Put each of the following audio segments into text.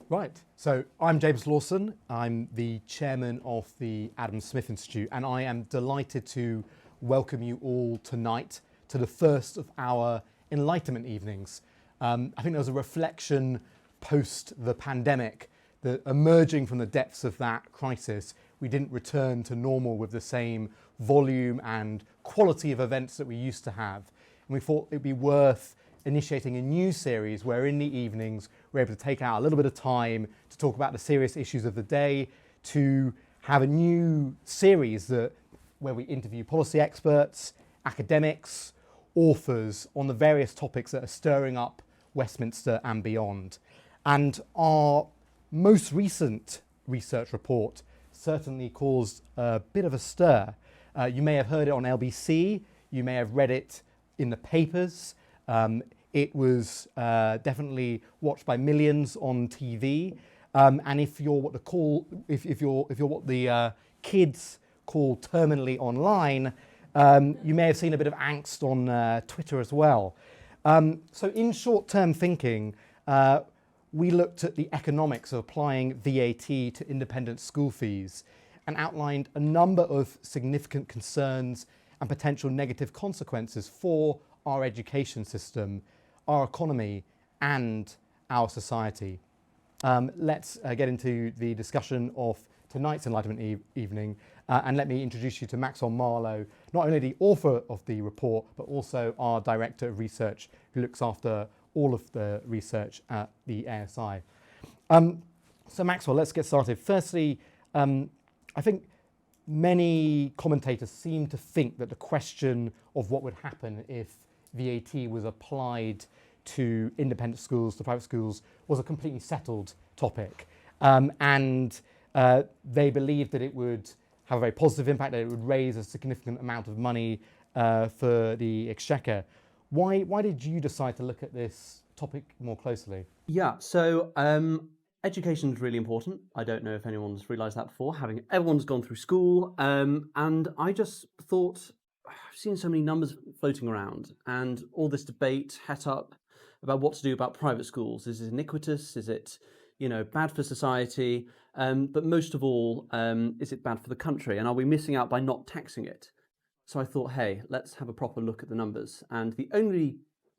Right, so I'm James Lawson. I'm the chairman of the Adam Smith Institute, and I am delighted to welcome you all tonight to the first of our Enlightenment Evenings. I think there was a reflection post the pandemic that emerging from the depths of that crisis, we didn't return to normal with the same volume and quality of events that we used to have. And we thought it'd be worth initiating a new series where in the evenings we're able to take out a little bit of time to talk about the serious issues of the day, to have a new series where we interview policy experts, academics, authors on the various topics that are stirring up Westminster and beyond. And our most recent research report certainly caused a bit of a stir. You may have heard it on LBC, you may have read it in the papers. It was definitely watched by millions on TV, and if you're what the kids call terminally online, you may have seen a bit of angst on Twitter as well. So in short-term thinking, we looked at the economics of applying VAT to independent school fees and outlined a number of significant concerns and potential negative consequences for our education system, our economy, and our society. Let's get into the discussion of tonight's Enlightenment Evening, and let me introduce you to Maxwell Marlow, not only the author of the report, but also our Director of Research, who looks after all of the research at the ASI. So Maxwell, let's get started. Firstly, I think many commentators seem to think that the question of what would happen if VAT was applied to independent schools, to private schools, was a completely settled topic. And they believed that it would have a very positive impact, that it would raise a significant amount of money for the Exchequer. Why did you decide to look at this topic more closely? Yeah, so education is really important. I don't know if anyone's realised that before, everyone's gone through school, and I just thought, I've seen so many numbers floating around and all this debate het up about what to do about private schools. Is it iniquitous? Is it, bad for society? But most of all, is it bad for the country? And are we missing out by not taxing it? So I thought, hey, let's have a proper look at the numbers. And the only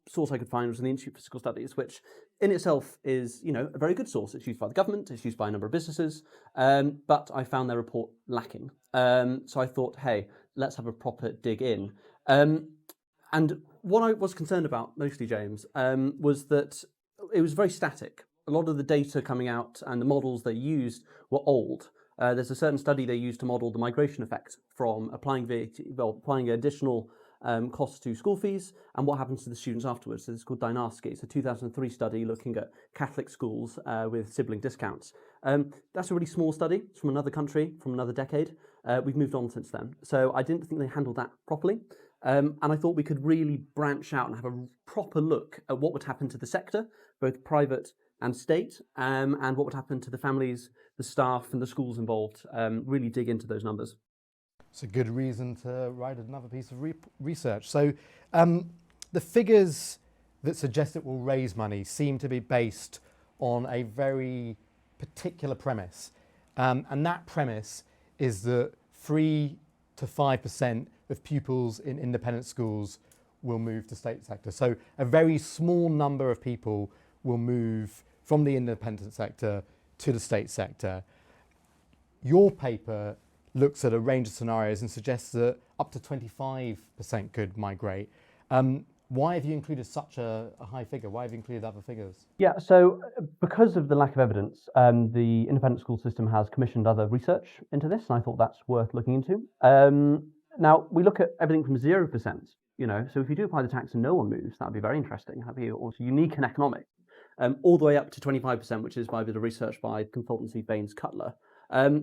source I could find was in the Institute for Fiscal Studies, which in itself is, a very good source. It's used by the government, it's used by a number of businesses, but I found their report lacking. So I thought, hey, let's have a proper dig in. And what I was concerned about mostly, James, was that it was very static. A lot of the data coming out and the models they used were old. There's a certain study they used to model the migration effect from applying VAT, applying additional costs to school fees and what happens to the students afterwards. So it's called Dynasty. It's a 2003 study looking at Catholic schools with sibling discounts. That's a really small study. It's from another country, from another decade. We've moved on since then. So I didn't think they handled that properly. And I thought we could really branch out and have a proper look at what would happen to the sector, both private and state, and what would happen to the families, the staff and the schools involved, really dig into those numbers. It's a good reason to write another piece of research. So the figures that suggest it will raise money seem to be based on a very particular premise. And that premise is that 3 to 5% of pupils in independent schools will move to state sector. So a very small number of people will move from the independent sector to the state sector. Your paper looks at a range of scenarios and suggests that up to 25% could migrate. Why have you included such a high figure? Why have you included other figures? Yeah, so because of the lack of evidence, the independent school system has commissioned other research into this, and I thought that's worth looking into. Now, we look at everything from 0%, so if you do apply the tax and no one moves, that would be very interesting. That would be also unique and economic. All the way up to 25%, which is by a bit of research by consultancy Baines Cutler.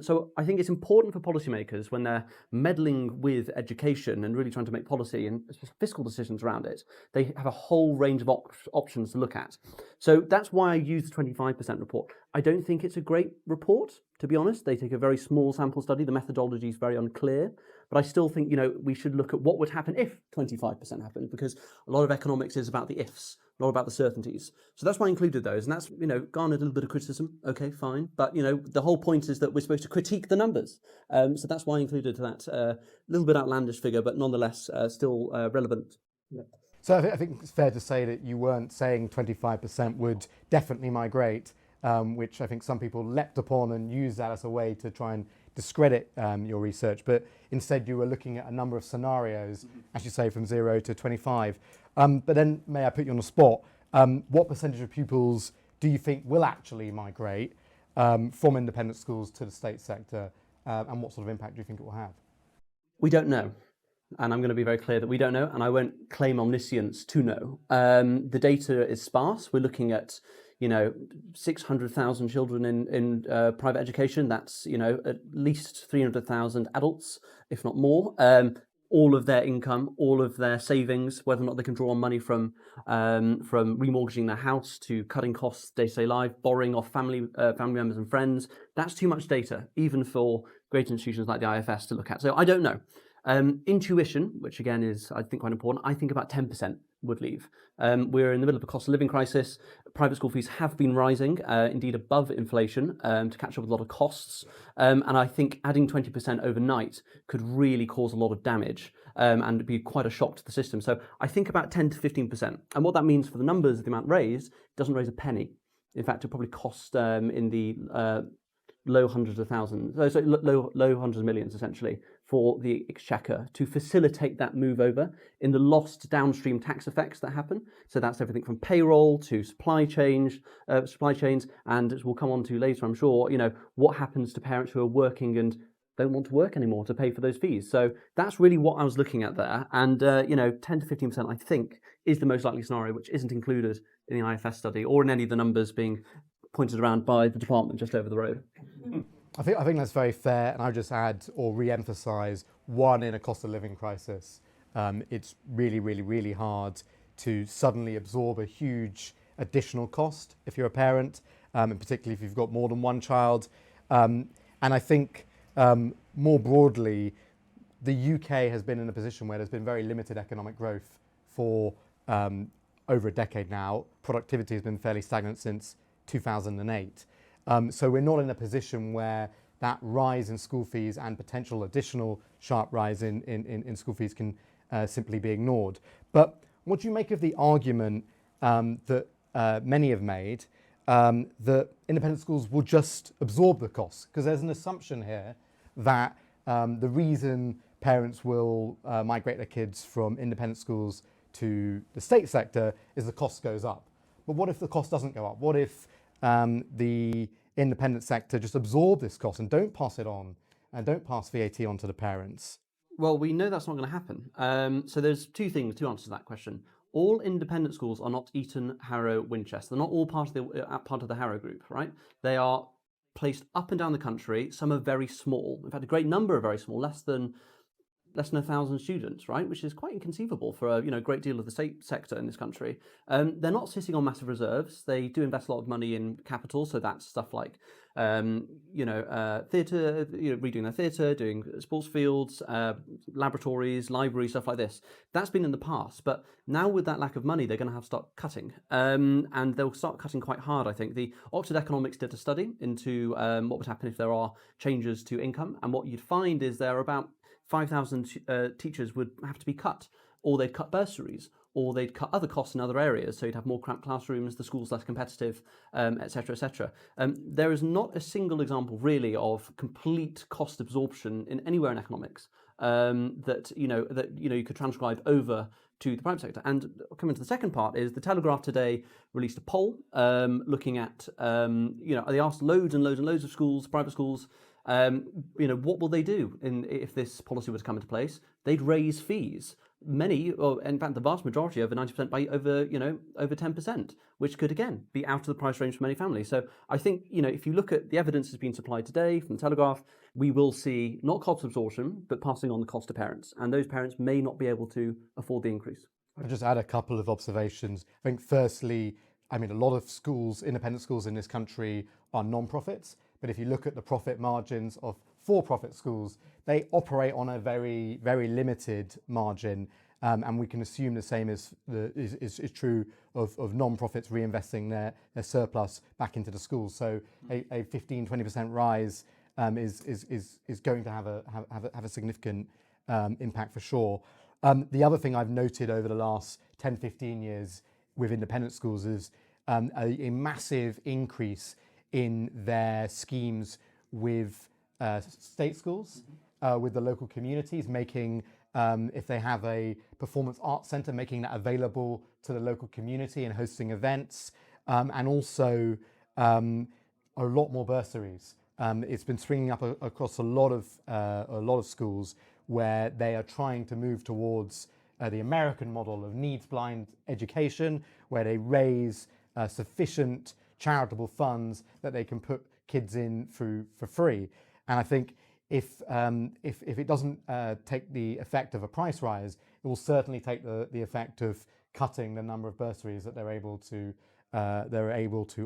So I think it's important for policymakers when they're meddling with education and really trying to make policy and fiscal decisions around it, they have a whole range of options to look at. So that's why I use the 25% report. I don't think it's a great report, to be honest. They take a very small sample study. The methodology is very unclear. But I still think, we should look at what would happen if 25% happened, because a lot of economics is about the ifs. not about the certainties. So that's why I included those, and that's garnered a little bit of criticism. Okay, fine, but the whole point is that we're supposed to critique the numbers. So that's why I included that little bit outlandish figure, but nonetheless still relevant. Yeah. So I think it's fair to say that you weren't saying 25% would definitely migrate, which I think some people leapt upon and used that as a way to try and discredit your research, but instead you were looking at a number of scenarios, as you say, from 0 to 25. But then, may I put you on the spot, what percentage of pupils do you think will actually migrate from independent schools to the state sector, and what sort of impact do you think it will have? We don't know. And I'm going to be very clear that we don't know, and I won't claim omniscience to know. The data is sparse. We're looking at 600,000 children in private education. That's at least 300,000 adults, if not more. All of their income, all of their savings, whether or not they can draw on money from remortgaging their house to cutting costs day-to-day life, borrowing off family members and friends. That's too much data, even for great institutions like the IFS to look at. So I don't know. Intuition, which again is, I think, quite important, I think about 10% would leave. We're in the middle of a cost of living crisis. Private school fees have been rising, indeed above inflation, to catch up with a lot of costs. And I think adding 20% overnight could really cause a lot of damage and be quite a shock to the system. So I think about 10 to 15%. And what that means for the numbers, the amount raised, doesn't raise a penny. In fact, it probably cost in the low hundreds of thousands, low hundreds of millions, essentially, for the Exchequer to facilitate that move over in the lost downstream tax effects that happen. So that's everything from payroll to supply chains, and as we'll come on to later, I'm sure, what happens to parents who are working and don't want to work anymore to pay for those fees. So that's really what I was looking at there. And, 10 to 15%, I think, is the most likely scenario, which isn't included in the IFS study or in any of the numbers being pointed around by the department just over the road. I think that's very fair, and I'll just add or re-emphasise, one, in a cost of living crisis, it's really, really, really hard to suddenly absorb a huge additional cost if you're a parent, and particularly if you've got more than one child. And I think more broadly, the UK has been in a position where there's been very limited economic growth for over a decade now. Productivity has been fairly stagnant since 2008. So we're not in a position where that rise in school fees and potential additional sharp rise in school fees can simply be ignored. But what do you make of the argument that many have made that independent schools will just absorb the costs? Because there's an assumption here that the reason parents will migrate their kids from independent schools to the state sector is the cost goes up. But what if the cost doesn't go up? What if the independent sector just absorb this cost and don't pass it on and don't pass VAT on to the parents? Well, we know that's not going to happen. So there's two answers to that question. All independent schools are not Eton, Harrow, Winchester. They're not all part of the Harrow group, right? They are placed up and down the country. Some are very small. In fact, a great number are very small, less than 1,000 students, right? Which is quite inconceivable for a great deal of the state sector in this country. They're not sitting on massive reserves. They do invest a lot of money in capital, so that's stuff like theatre, redoing their theatre, doing sports fields, laboratories, libraries, stuff like this. That's been in the past, but now with that lack of money, they're going to have to start cutting, and they'll start cutting quite hard. I think the Oxford Economics did a study into what would happen if there are changes to income, and what you'd find is there are about 5,000 teachers would have to be cut, or they'd cut bursaries, or they'd cut other costs in other areas, so you'd have more cramped classrooms, the school's less competitive, etc., etc. There is not a single example really of complete cost absorption in anywhere in economics that you could transcribe over to the private sector. And coming to the second part is the Telegraph today released a poll looking at they asked loads and loads and loads of schools, private schools, what will they do if this policy was to come into place? They'd raise fees. Many, or in fact the vast majority, over 90%, by over 10%, which could again be out of the price range for many families. So I think if you look at the evidence that's been supplied today from the Telegraph, we will see not cost absorption, but passing on the cost to parents, and those parents may not be able to afford the increase. I'll just add a couple of observations. I think firstly, a lot of schools, independent schools in this country, are non-profits. But if you look at the profit margins of for-profit schools, they operate on a very, very limited margin. and we can assume the same is true of non-profits reinvesting their surplus back into the schools. So a 15-20% rise is going to have a significant impact for sure. The other thing I've noted over the last 10-15 years with independent schools is a massive increase in their schemes with state schools, with the local communities, making, if they have a performance arts centre, making that available to the local community and hosting events, and also a lot more bursaries. It's been springing up across a lot of schools where they are trying to move towards the American model of needs-blind education, where they raise sufficient charitable funds that they can put kids in for free. And I think if it doesn't take the effect of a price rise, it will certainly take the effect of cutting the number of bursaries that they're able to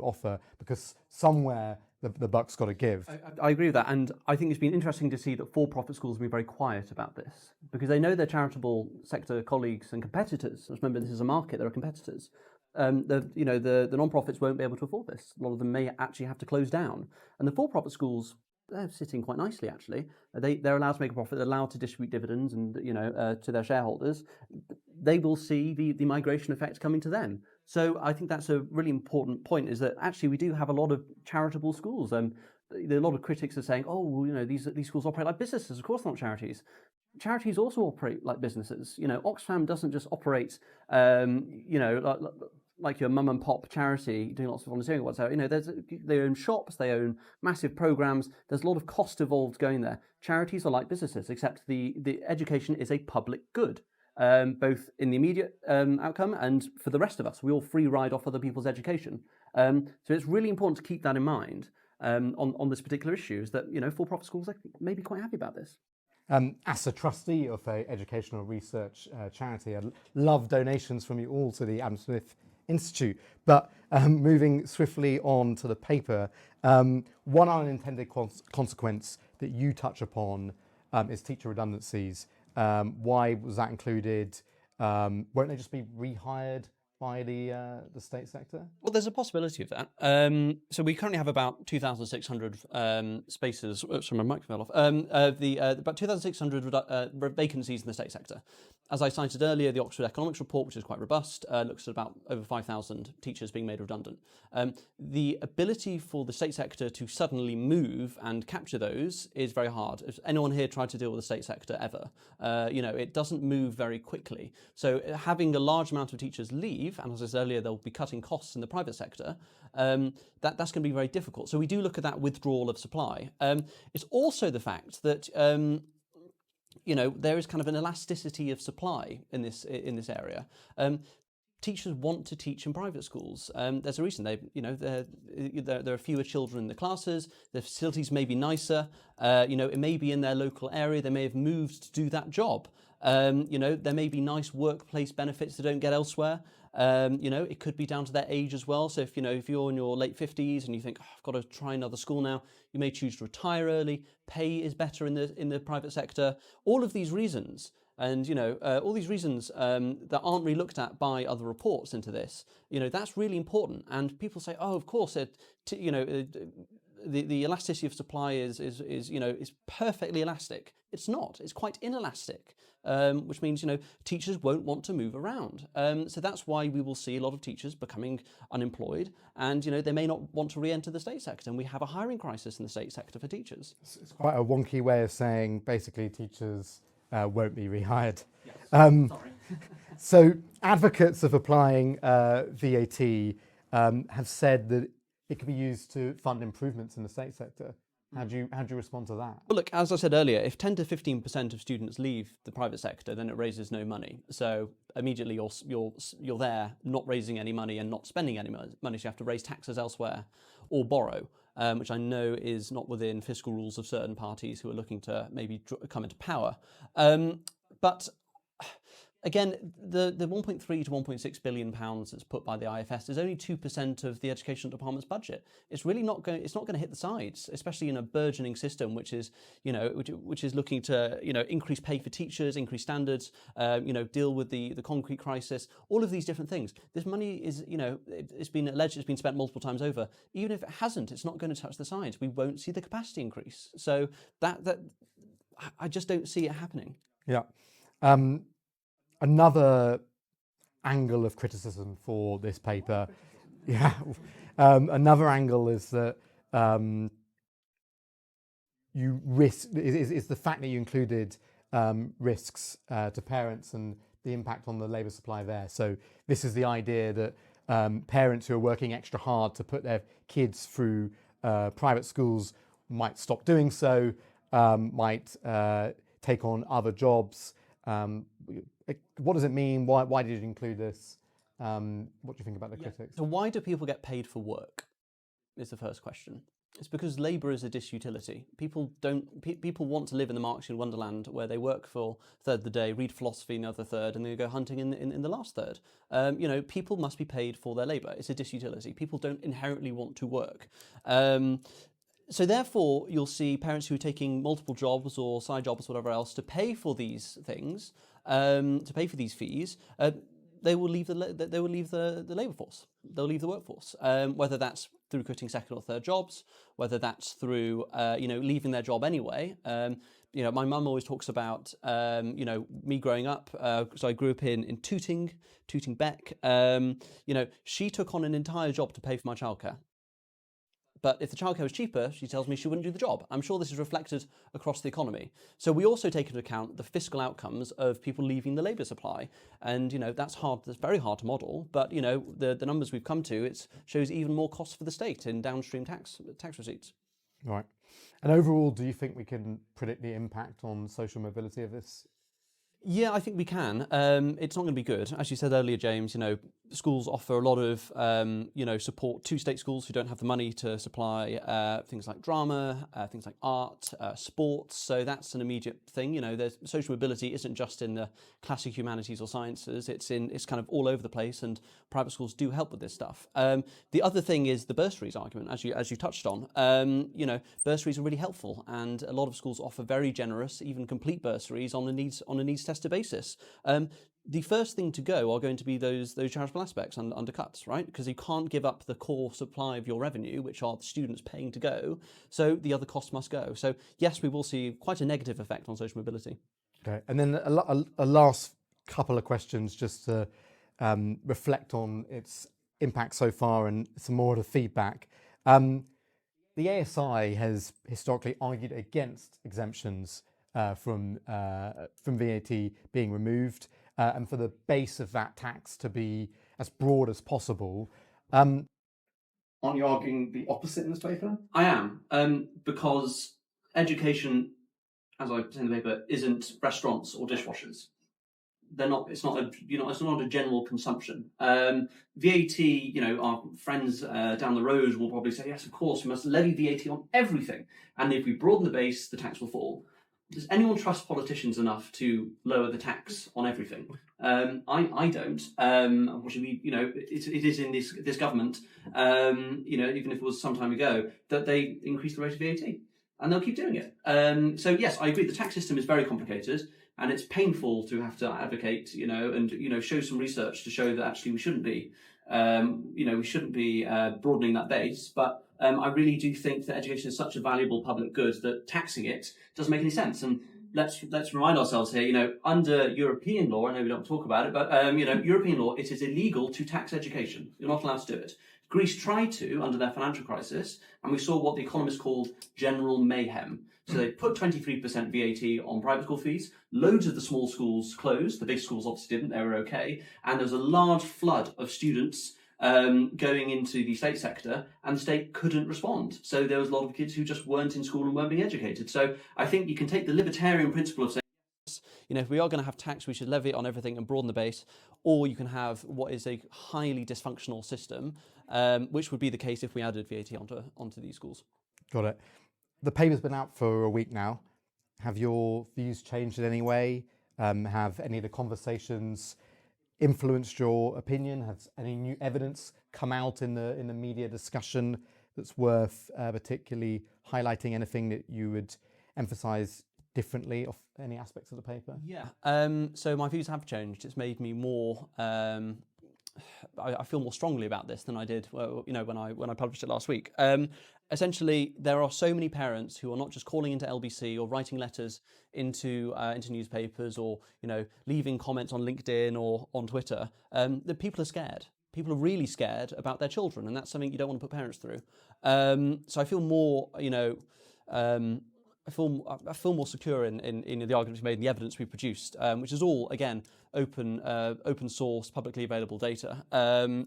offer, because somewhere the buck's got to give. I agree with that, and I think it's been interesting to see that for-profit schools have been very quiet about this, because they know their charitable sector colleagues and competitors. Let's remember, this is a market; there are competitors. The non-profits won't be able to afford this. A lot of them may actually have to close down, and the for-profit schools, they're sitting quite nicely actually. They're allowed to make a profit. They're allowed to distribute dividends and to their shareholders. They will see the migration effect coming to them. So I think that's a really important point, is that actually we do have a lot of charitable schools. A lot of critics are saying, oh, well, these schools operate like businesses. Of course not charities. Charities also operate like businesses. Oxfam doesn't just operate, like your mum and pop charity doing lots of volunteering or whatever. They own shops, they own massive programs. There's a lot of cost involved going there. Charities are like businesses, except the education is a public good, both in the immediate outcome and for the rest of us. We all free ride off other people's education. So it's really important to keep that in mind on this particular issue, is that for-profit schools may be quite happy about this. As a trustee of an educational research charity, I'd love donations from you all to the Adam Smith Institute. But moving swiftly on to the paper, one unintended consequence that you touch upon is teacher redundancies. Why was that included? Won't they just be rehired by the state sector? Well, there's a possibility of that. So we currently have about 2,600 spaces. Sorry, my mic fell off. About 2,600 vacancies in the state sector. As I cited earlier, the Oxford Economics Report, which is quite robust, looks at about over 5,000 teachers being made redundant. The ability for the state sector to suddenly move and capture those is very hard. If anyone here tried to deal with the state sector ever, it doesn't move very quickly. So having a large amount of teachers leave, and as I said earlier, they'll be cutting costs in the private sector, that's going to be very difficult. So we do look at that withdrawal of supply. It's also the fact that there is kind of an elasticity of supply in this area. Teachers want to teach in private schools. There's a reason. There are fewer children in the classes. The facilities may be nicer. It may be in their local area. They may have moved to do that job. There may be nice workplace benefits they don't get elsewhere. It could be down to their age as well. So if you're in your late 50s and you think, I've got to try another school now, you may choose to retire early. Pay is better in the private sector. All of these reasons, and all these reasons that aren't really looked at by other reports into this. That's really important. And people say, oh, of course, the elasticity of supply is perfectly elastic. It's not. It's quite inelastic, which means teachers won't want to move around. So that's why we will see a lot of teachers becoming unemployed, and they may not want to re-enter the state sector. And we have a hiring crisis in the state sector for teachers. It's quite a wonky way of saying basically teachers won't be rehired. Yes. Sorry. So advocates of applying VAT have said that it could be used to fund improvements in the state sector. How do you respond to that? Well, look, as I said earlier, if 10 to 15% of students leave the private sector, then it raises no money. So immediately you're there not raising any money and not spending any money. So you have to raise taxes elsewhere or borrow, which I know is not within fiscal rules of certain parties who are looking to maybe come into power. But Again, the 1.3 to 1.6 billion pounds that's put by the IFS is only 2% of the education department's budget. It's really not going. It's not going to hit the sides, especially in a burgeoning system, which is which is looking to increase pay for teachers, increase standards, deal with the concrete crisis, all of these different things. This money is it's been alleged it's been spent multiple times over. Even if it hasn't, it's not going to touch the sides. We won't see the capacity increase. So that I just don't see it happening. Yeah. Another angle of criticism for this paper, another angle is that you risk is the fact that you included risks to parents and the impact on the labour supply there. So this is the idea that parents who are working extra hard to put their kids through private schools might stop doing so, might take on other jobs. What does it mean? Why did you include this? What do you think about the critics? So why do people get paid for work? Is the first question. It's because labour is a disutility. People want to live in the Marxian wonderland where they work for a third of the day, read philosophy in the other third, and then go hunting in the last third. People must be paid for their labour. It's a disutility. People don't inherently want to work. So therefore, you'll see parents who are taking multiple jobs or side jobs or whatever else to pay for these things, to pay for these fees. They will leave the labour force. They'll leave the workforce, whether that's through quitting second or third jobs, whether that's through leaving their job anyway. My mum always talks about me growing up. So I grew up in Tooting Beck. She took on an entire job to pay for my childcare. But if the childcare was cheaper, she tells me she wouldn't do the job. I'm sure this is reflected across the economy. So we also take into account the fiscal outcomes of people leaving the labour supply. And, that's hard. That's very hard to model. But, the numbers we've come to, it shows even more costs for the state in downstream tax receipts. Right. And overall, do you think we can predict the impact on social mobility of this? Yeah, I think we can. It's not going to be good. As you said earlier, James, schools offer a lot of, support to state schools who don't have the money to supply things like drama, things like art, sports. So that's an immediate thing. There's social mobility isn't just in the classic humanities or sciences. It's kind of all over the place, and private schools do help with this stuff. The other thing is the bursaries argument, as you touched on. Bursaries are really helpful, and a lot of schools offer very generous, even complete bursaries on a needs tested basis. The first thing to go are going to be those charitable aspects and undercuts, right? Because you can't give up the core supply of your revenue, which are the students paying to go. So the other costs must go. So yes, we will see quite a negative effect on social mobility. Okay, and then a last couple of questions just to reflect on its impact so far and some more of the feedback. The ASI has historically argued against exemptions from VAT being removed and for the base of that tax to be as broad as possible. Aren't you arguing the opposite in this paper? I am, because education, as I say in the paper, isn't restaurants or dishwashers. They're not. It's not a general consumption. VAT. Our friends down the road will probably say, yes, of course, we must levy VAT on everything, and if we broaden the base, the tax will fall. Does anyone trust politicians enough to lower the tax on everything? I don't. Unfortunately, it is in this government. Even if it was some time ago, that they increased the rate of VAT, and they'll keep doing it. So yes, I agree. The tax system is very complicated, and it's painful to have to advocate, and show some research to show that actually we shouldn't be, broadening that base. But I really do think that education is such a valuable public good that taxing it doesn't make any sense. And let's remind ourselves here, under European law, I know we don't talk about it, but European law, it is illegal to tax education. You're not allowed to do it. Greece tried to under their financial crisis, and we saw what the economists called general mayhem. So they put 23% VAT on private school fees. Loads of the small schools closed. The big schools obviously didn't. They were okay. And there was a large flood of students going into the state sector, and the state couldn't respond. So there was a lot of kids who just weren't in school and weren't being educated. So I think you can take the libertarian principle of saying, if we are going to have tax, we should levy it on everything and broaden the base, or you can have what is a highly dysfunctional system, which would be the case if we added VAT onto these schools. Got it. The paper's been out for a week now. Have your views changed in any way? Have any of the conversations influenced your opinion? Has any new evidence come out in the media discussion that's worth particularly highlighting? Anything that you would emphasise differently of any aspects of the paper? Yeah. So my views have changed. It's made me more. I feel more strongly about this than I did, when I published it last week. Essentially, there are so many parents who are not just calling into LBC or writing letters into newspapers or leaving comments on LinkedIn or on Twitter. That people are scared. People are really scared about their children, and that's something you don't want to put parents through. So I feel more, I feel more secure in the arguments we made and the evidence we produced, which is all, again, open source, publicly available data.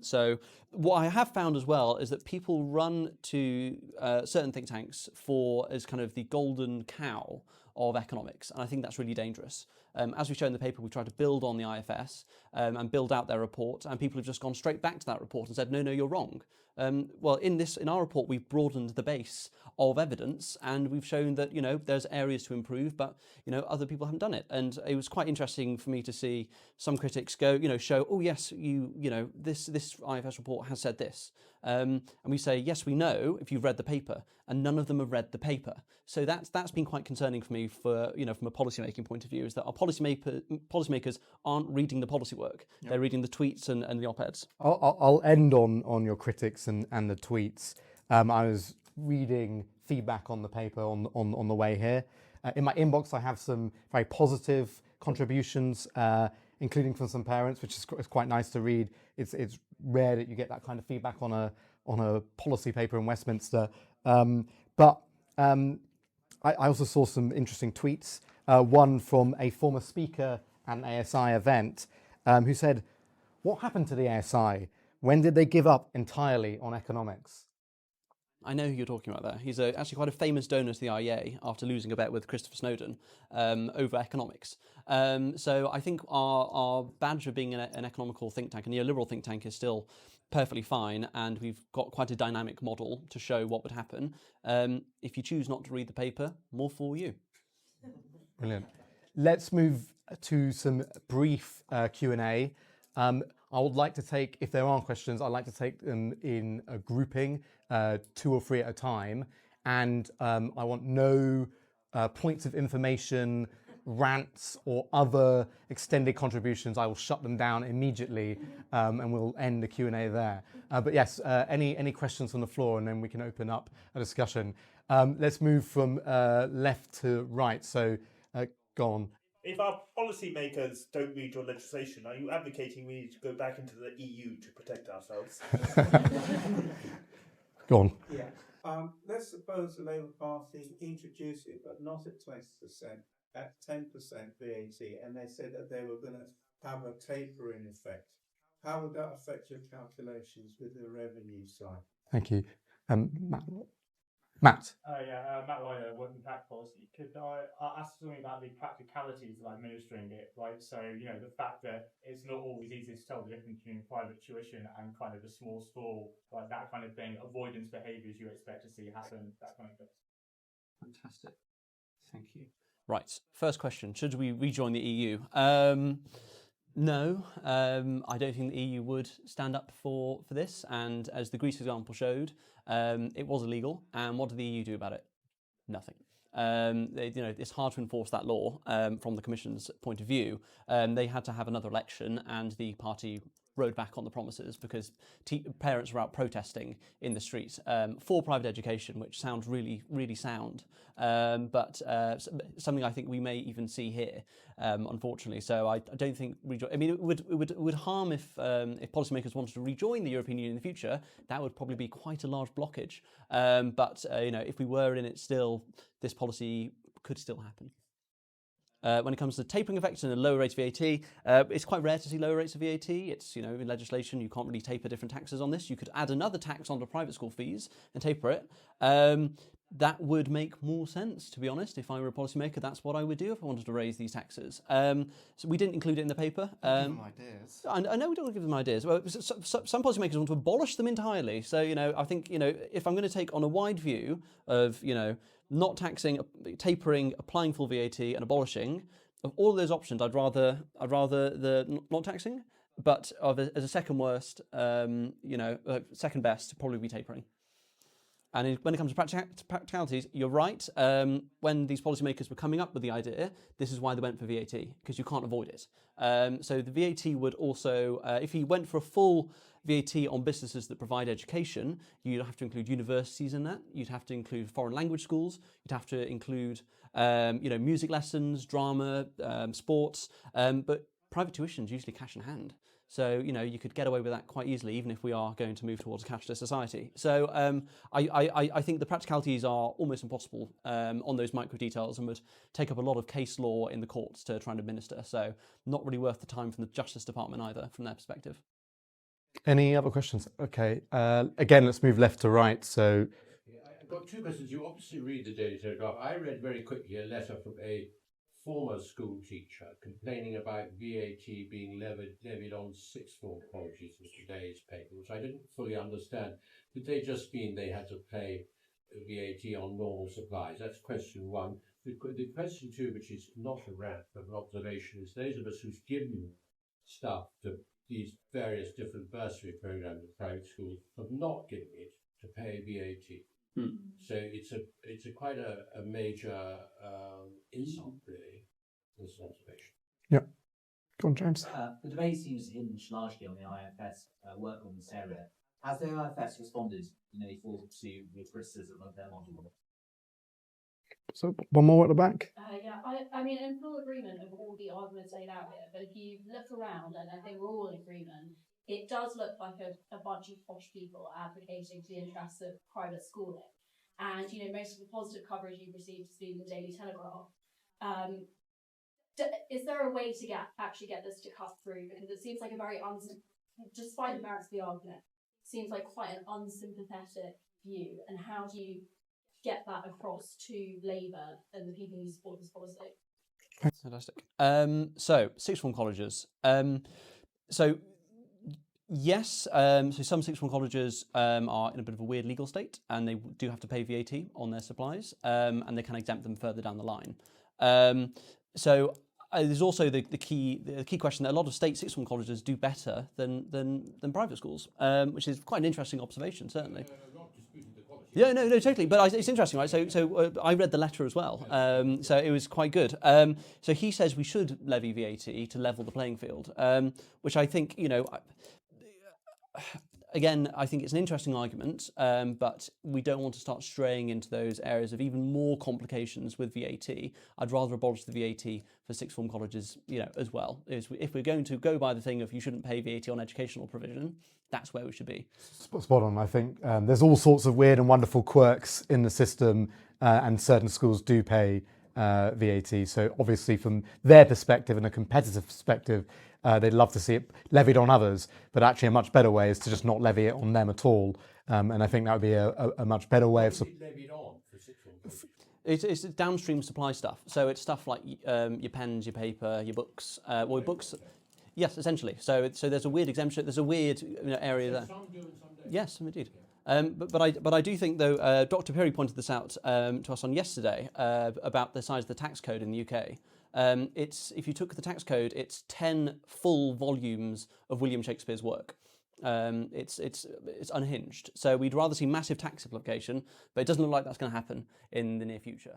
So what I have found as well is that people run to certain think tanks as kind of the golden cow of economics, and I think that's really dangerous. As we show in the paper, we try to build on the IFS and build out their report, and people have just gone straight back to that report and said, no, you're wrong. Well, in our report, we've broadened the base of evidence, and we've shown that there's areas to improve, but other people haven't done it. And it was quite interesting for me to see some critics go, show, oh yes, this IFS report has said this, and we say, yes, we know if you've read the paper, and none of them have read the paper. So that's been quite concerning for me, from a policymaking point of view, is that our policymakers aren't reading the policy work; they're reading the tweets and the op-eds. I'll end on your critics and the tweets. I was reading feedback on the paper on the way here. In my inbox, I have some very positive contributions, including from some parents, which is quite nice to read. It's rare that you get that kind of feedback on a policy paper in Westminster. But I also saw some interesting tweets. One from a former speaker at an ASI event who said, "What happened to the ASI? When did they give up entirely on economics?" I know who you're talking about there. He's actually quite a famous donor to the IEA after losing a bet with Christopher Snowdon over economics. So I think our badge of being an economical think tank, a neoliberal think tank, is still perfectly fine, and we've got quite a dynamic model to show what would happen. If you choose not to read the paper, more for you. Brilliant. Let's move to some brief Q&A. I would like to take, if there are questions, I'd like to take them in a grouping, 2 or 3 at a time. And I want no points of information, rants, or other extended contributions. I will shut them down immediately, and we'll end the Q&A there. But yes, any questions from the floor, and then we can open up a discussion. Let's move from left to right. So go on. If our policymakers don't read your legislation, are you advocating we need to go back into the EU to protect ourselves? Go on. Yeah. Let's suppose the Labour Party introduced it, but not at 20%, at 10% VAT, and they said that they were going to have a tapering effect. How would that affect your calculations with the revenue side? Thank you. Matt. Matt Lawson, working tax policy. Could I ask something about the practicalities of administering it, right? So, the fact that it's not always easy to tell the difference between private tuition and kind of a small school, like that kind of thing, avoidance behaviours you expect to see happen, that kind of thing. Fantastic. Thank you. Right, first question, should we rejoin the EU? No, I don't think the EU would stand up for this, and as the Greece example showed, it was illegal, and what did the EU do about it? Nothing. It's hard to enforce that law from the Commission's point of view. They had to have another election, and the party rode back on the promises because parents were out protesting in the streets for private education, which sounds really, really sound, but something I think we may even see here, unfortunately. So I don't think it would harm if policymakers wanted to rejoin the European Union in the future. That would probably be quite a large blockage. But if we were in it still, this policy could still happen. When it comes to tapering effects and a lower rate of VAT, it's quite rare to see lower rates of VAT. It's, in legislation, you can't really taper different taxes on this. You could add another tax onto private school fees and taper it. That would make more sense, to be honest. If I were a policymaker, that's what I would do if I wanted to raise these taxes. So we didn't include it in the paper. Give them ideas. I know we don't want to give them ideas. Well, some policymakers want to abolish them entirely. So, I think, if I'm going to take on a wide view of, not taxing, tapering, applying full VAT and abolishing, of all of those options, I'd rather the not taxing, but as a second worst, second best, probably be tapering. And when it comes to practicalities, you're right. When these policymakers were coming up with the idea, this is why they went for VAT, because you can't avoid it. So the VAT would also, if you went for a full VAT on businesses that provide education, you'd have to include universities in that. You'd have to include foreign language schools. You'd have to include, music lessons, drama, sports. But private tuition is usually cash in hand. So, you could get away with that quite easily, even if we are going to move towards a cashless society. So I think the practicalities are almost impossible on those micro details and would take up a lot of case law in the courts to try and administer. So not really worth the time from the Justice Department either, from their perspective. Any other questions? Okay. Again, let's move left to right. So I've got two questions. You obviously read the Daily Telegraph. I read very quickly a letter from a former school teacher complaining about VAT being levied on sixth form colleges in today's paper, which I didn't fully understand. Did they just mean they had to pay VAT on normal supplies? That's question one. The question two, which is not a rant but an observation, is those of us who've given stuff to these various different bursary programs in private schools have not given it to pay VAT. So it's a quite a major insult, really, this observation. Yeah. Go on, James. The debate seems hinged largely on the IFS work on this area. Has the IFS responded in any form to the criticism of their model? So one more at the back. I mean, in full agreement of all the arguments laid out here, but if you look around, and I think we're all in agreement, it does look like a bunch of posh people advocating for the interests of private schooling. And, most of the positive coverage you've received has been the Daily Telegraph. Is there a way to actually get this to cut through? Because it seems like despite the merits of the argument, it seems like quite an unsympathetic view. And how do you get that across to Labour and the people who support this policy? Fantastic. So sixth form colleges. Yes, so some sixth form colleges are in a bit of a weird legal state, and they do have to pay VAT on their supplies, and they can exempt them further down the line. There's also the key question that a lot of state sixth form colleges do better than private schools, which is quite an interesting observation, certainly. Not disputing the quality. Yeah, no, totally. But it's interesting, right? So I read the letter as well. So it was quite good. So he says we should levy VAT to level the playing field, which I think, again, I think it's an interesting argument, but we don't want to start straying into those areas of even more complications with VAT. I'd rather abolish the VAT for sixth form colleges, as well. If we're going to go by the thing of you shouldn't pay VAT on educational provision, that's where we should be. Spot on. I think there's all sorts of weird and wonderful quirks in the system, and certain schools do pay VAT. So obviously from their perspective and a competitive perspective, they'd love to see it levied on others, but actually a much better way is to just not levy it on them at all. And I think that would be a much better way of... levied on for sixth form colleges? It's downstream supply stuff. So it's stuff like your pens, your paper, your books. Your books. Yes, essentially. So there's a weird exemption. There's a weird area there. Some do and some don't. Yes, indeed. But I do think, though, Dr. Perry pointed this out to us on yesterday about the size of the tax code in the UK. If you took the tax code, it's 10 full volumes of William Shakespeare's work. It's unhinged. So we'd rather see massive tax simplification, but it doesn't look like that's going to happen in the near future.